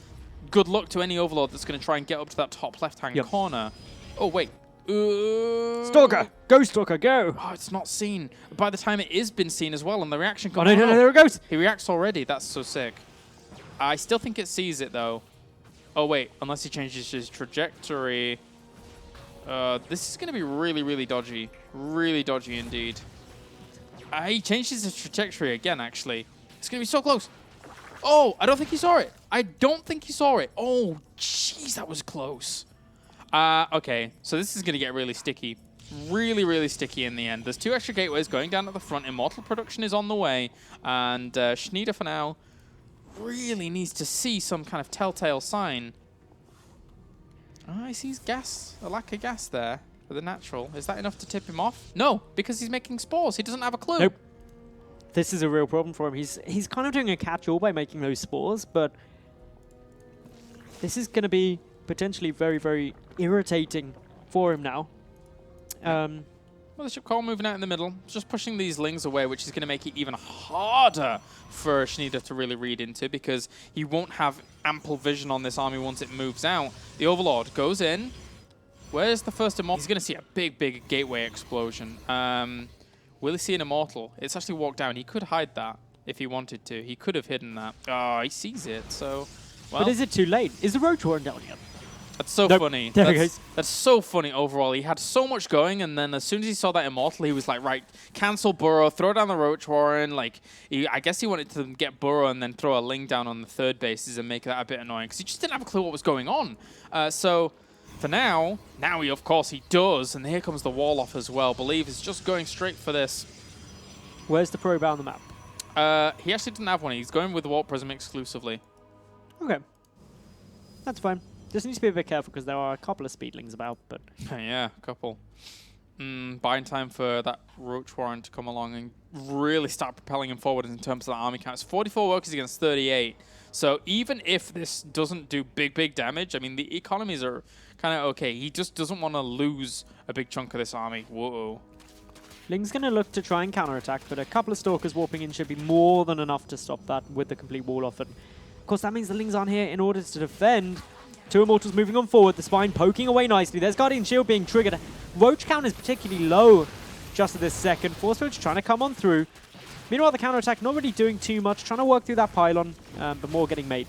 good luck to any Overlord that's going to try and get up to that top left-hand corner. Oh, wait. Stalker! Go, Stalker, go! Oh, it's not seen. By the time it is been seen as well, and the reaction Oh, comes no, there it goes! He reacts already. That's so sick. I still think it sees it, though. Oh, wait. Unless he changes his trajectory. This is going to be really, really dodgy. Really dodgy indeed. He changes his trajectory again, actually. It's going to be so close. Oh, I don't think he saw it. I don't think he saw it. Oh, jeez, that was close. Okay, so this is going to get really sticky. Really, really sticky in the end. There's 2 extra gateways going down at the front. Immortal production is on the way. And Schnieder, for now, really needs to see some kind of telltale sign. Oh, he sees gas, a lack of gas there for the natural. Is that enough to tip him off? No, because he's making spores. He doesn't have a clue. Nope. This is a real problem for him. He's kind of doing a catch-all by making those spores, but this is going to be potentially very, very irritating for him now. Mothership Core moving out in the middle, just pushing these Lings away, which is going to make it even harder for Schnieder to really read into because he won't have ample vision on this army once it moves out. The Overlord goes in. Where's the first Immortal? He's going to see a big, big gateway explosion. Will he see an Immortal? It's actually walked down. He could hide that if he wanted to. He could have hidden that. Oh, he sees it, so... Well, but is it too late? Is the Roach Warren down yet? That's so funny. There he goes. That's so funny overall. He had so much going, and then as soon as he saw that Immortal, he was like, right, cancel Burrow, throw down the Roach Warren. Like, I guess he wanted to get Burrow and then throw a Ling down on the third bases and make that a bit annoying, because he just didn't have a clue what was going on. So, for now he, of course, he does, and here comes the wall off as well. Believe is just going straight for this. Where's the probe on the map? He actually didn't have one. He's going with the Warp Prism exclusively. Okay. That's fine. Just needs to be a bit careful because there are a couple of speedlings about, but... Yeah, a couple. Buying time for that Roach Warren to come along and really start propelling him forward in terms of the army count. It's 44 workers against 38. So even if this doesn't do big, big damage, I mean, the economies are kind of okay. He just doesn't want to lose a big chunk of this army. Whoa. Ling's going to look to try and counterattack, but a couple of Stalkers warping in should be more than enough to stop that with the complete wall off. And of course, that means the Lings aren't here in order to defend. Two Immortals moving on forward, the Spine poking away nicely. There's Guardian Shield being triggered. Roach count is particularly low just at this second. Force Roach trying to come on through. Meanwhile, the counterattack not really doing too much, trying to work through that pylon, but more getting made.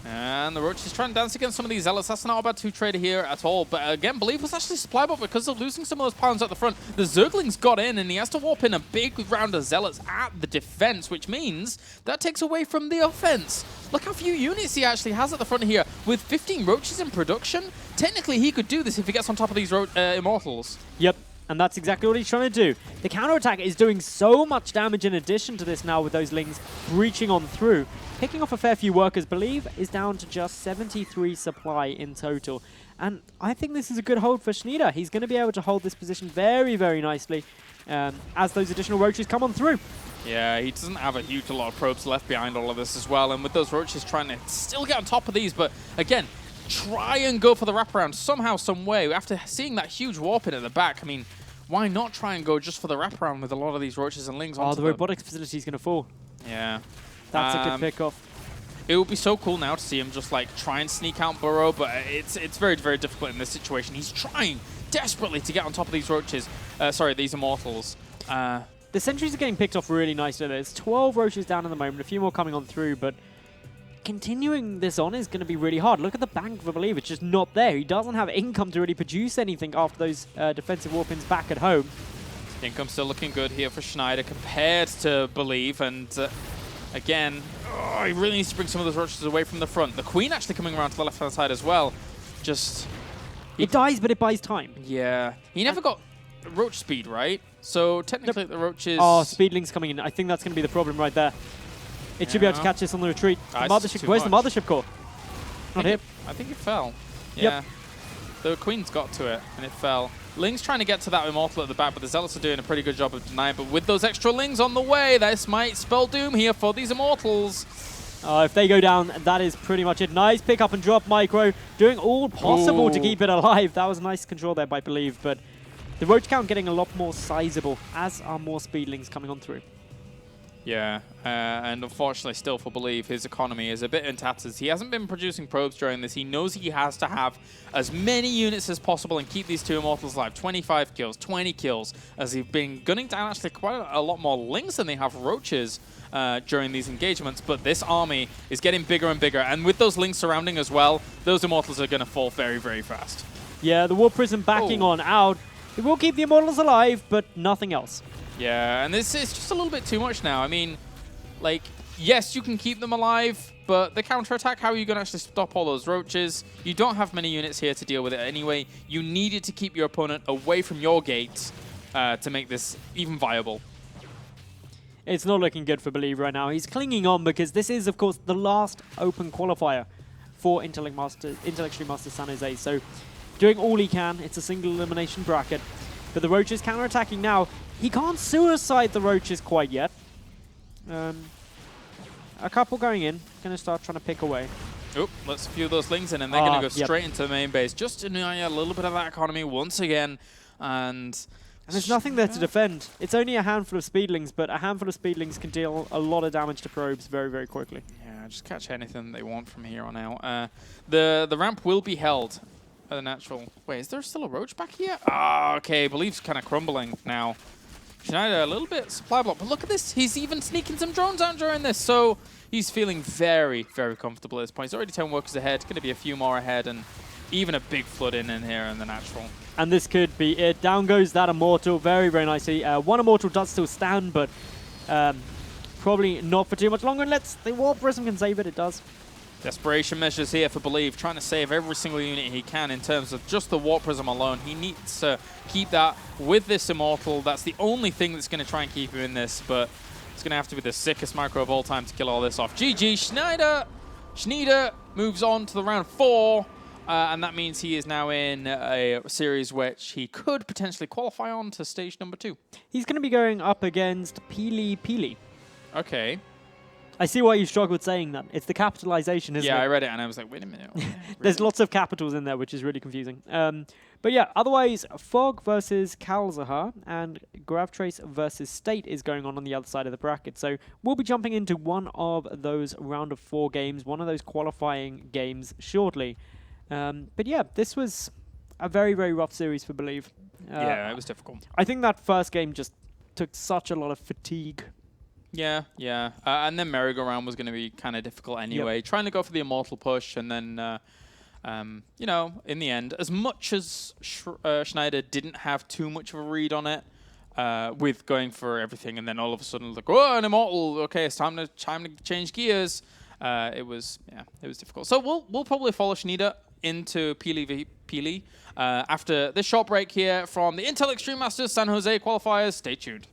And the Roach is trying to dance against some of these Zealots. That's not a bad two-trader here at all. But again, Believe was actually supply bot because of losing some of those pylons at the front. The Zerglings got in, and he has to warp in a big round of Zealots at the defense, which means that takes away from the offense. Look how few units he actually has at the front here. With 15 Roaches in production, technically he could do this if he gets on top of these Immortals. Yep. And that's exactly what he's trying to do. The counterattack is doing so much damage in addition to this now with those Lings breaching on through. Picking off a fair few workers, Believe is down to just 73 supply in total. And I think this is a good hold for Schnieder. He's going to be able to hold this position very, very nicely as those additional Roaches come on through. Yeah, he doesn't have a lot of probes left behind all of this as well. And with those Roaches trying to still get on top of these, but again, try and go for the wraparound somehow, some way. After seeing that huge warp in at the back, I mean, why not try and go just for the wraparound with a lot of these Roaches and Lings? Oh, the robotics facility is going to fall. Yeah. That's a good pick-off. It would be so cool now to see him just like try and sneak out Burrow, but it's very, very difficult in this situation. He's trying desperately to get on top of these Roaches. These Immortals. The sentries are getting picked off really nicely. There's 12 Roaches down at the moment, a few more coming on through, but continuing this on is going to be really hard. Look at the bank for Believe, it's just not there. He doesn't have income to really produce anything after those defensive warp-ins back at home. Income still looking good here for Schnieder compared to Believe, and again, he really needs to bring some of those Roaches away from the front. The Queen actually coming around to the left-hand side as well. Just... It dies, but it buys time. Yeah. He never got Roach speed, right? So technically the Roaches... Oh, Speedling's coming in. I think that's going to be the problem right there. It should be able to catch this on the retreat. The mothership, where's the Mothership Core? Not here. I think it fell. Yeah. Yep. The Queen's got to it, and it fell. Ling's trying to get to that Immortal at the back, but the Zealots are doing a pretty good job of denying. But with those extra Lings on the way, this might spell doom here for these Immortals. If they go down, that is pretty much it. Nice pick up and drop Micro, doing all possible to keep it alive. That was nice control there by Believe, but the Roach count getting a lot more sizable, as are more Speedlings coming on through. Yeah, and unfortunately still for Believe, his economy is a bit in tatters. He hasn't been producing probes during this. He knows he has to have as many units as possible and keep these two Immortals alive. 25 kills, 20 kills, as they've been gunning down actually quite a lot more Lings than they have Roaches during these engagements. But this army is getting bigger and bigger, and with those Lings surrounding as well, those Immortals are going to fall very, very fast. Yeah, the Warp Prism backing on out. It will keep the Immortals alive, but nothing else. Yeah, and this is just a little bit too much now. I mean, like, yes, you can keep them alive, but the counterattack, how are you going to actually stop all those Roaches? You don't have many units here to deal with it anyway. You needed to keep your opponent away from your gate to make this even viable. It's not looking good for Believe right now. He's clinging on because this is, of course, the last open qualifier for Intellectually Master San Jose. So doing all he can. It's a single elimination bracket. But the Roaches counterattacking now. He can't suicide the Roaches quite yet. A couple going in. Going to start trying to pick away. Oop, let's few those Lings in, and they're going to go straight into the main base. Just to deny a little bit of that economy once again. And And there's nothing there to defend. It's only a handful of speedlings, but a handful of speedlings can deal a lot of damage to probes very, very quickly. Yeah, just catch anything they want from here on out. The ramp will be held at the natural. Wait, is there still a roach back here? Ah, okay. Belief's kind of crumbling now. Schnieder a little bit supply block, but look at this. He's even sneaking some drones out during this, so he's feeling very, very comfortable at this point. He's already 10 workers ahead. Going to be a few more ahead, and even a big flood in here in the natural. And this could be it. Down goes that Immortal very, very nicely. One Immortal does still stand, but probably not for too much longer. Unless the Warp Prism can save it, it does. Desperation measures here for Believe, trying to save every single unit he can in terms of just the Warp Prism alone. He needs to keep that with this Immortal. That's the only thing that's going to try and keep him in this, but it's going to have to be the sickest micro of all time to kill all this off. GG, Schnieder moves on to the round 4, and that means he is now in a series which he could potentially qualify on to stage number 2. He's going to be going up against Pili. Okay. I see why you struggled saying that. It's the capitalization, isn't it? Yeah, I read it and I was like, wait a minute. Really? There's lots of capitals in there, which is really confusing. But yeah, otherwise, Fog versus Kalzahar and Gravtrace versus State is going on the other side of the bracket. So we'll be jumping into one of those round of 4 games, one of those qualifying games shortly. But yeah, this was a very, very rough series for Believe. Yeah, it was difficult. I think that first game just took such a lot of fatigue. Yeah. And then merry-go-round was going to be kind of difficult anyway. Yep. Trying to go for the Immortal push, and then, you know, in the end, as much as Schnieder didn't have too much of a read on it, with going for everything, and then all of a sudden, like, oh, an Immortal, okay, it's time to change gears. It was difficult. So we'll probably follow Schnieder into Pili after this short break here from the Intel Extreme Masters San Jose qualifiers. Stay tuned.